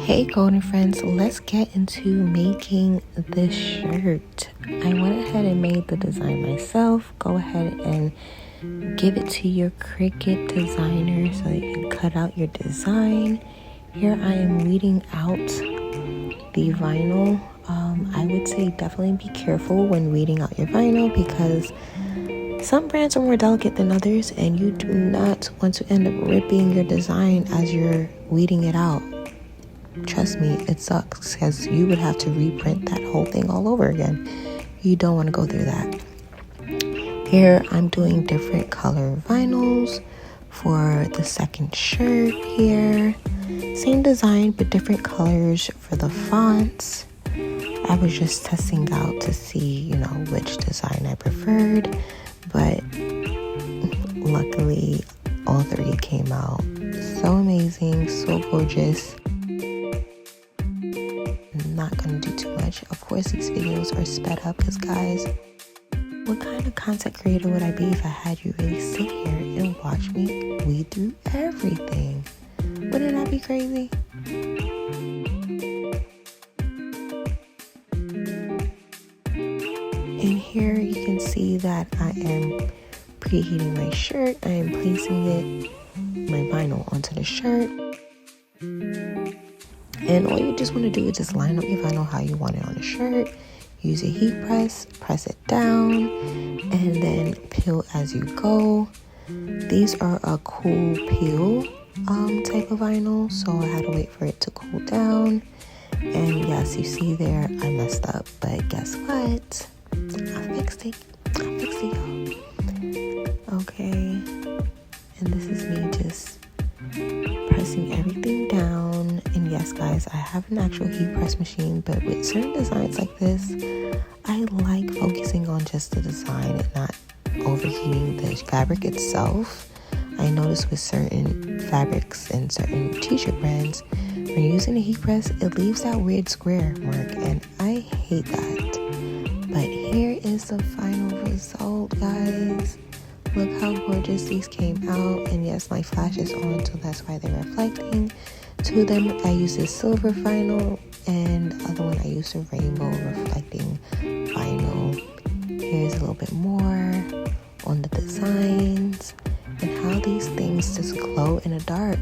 Hey golden friends, let's get into making this shirt. I went ahead and made the design myself. Go ahead and give it to your Cricut designer so you can cut out your design. Here I am weeding out the vinyl. I would say definitely be careful when weeding out your vinyl because some brands are more delicate than others and you do not want to end up ripping your design as you're weeding it out. Trust me, it sucks because you would have to reprint that whole thing all over again. You don't want to go through that. Here I'm doing different color vinyls for the second shirt here. Same design but different colors for the fonts. I was just testing out to see, which design I preferred, but luckily all three came out so amazing, so gorgeous. I'm not gonna do too much. Of course, these videos are sped up because, guys, what kind of content creator would I be if I had you really sit here and watch me weed through everything? Wouldn't that be crazy? And here you can see that I am preheating my shirt. I am placing my vinyl onto the shirt. And all you just want to do is just line up your vinyl how you want it on the shirt. Use a heat press, press it down, and then peel as you go. These are a cool peel type of vinyl, so I had to wait for it to cool down. And yes, you see there, I messed up, but guess what? I fixed it, y'all. Okay, and this is me just pressing everything down. And yes, guys, I have an actual heat press machine, but with certain designs like this, I like focusing on just the design and not overheating the fabric itself. I noticed with certain fabrics and certain t-shirt brands, when using a heat press, it leaves that weird square mark, and I hate that. But here is the final result, guys. Look how gorgeous these came out. And yes, my flash is on, so that's why they're reflecting. Two of them I used a silver vinyl, and the other one I used a rainbow reflecting vinyl. Here's a little bit more on the designs and how these things just glow in the dark.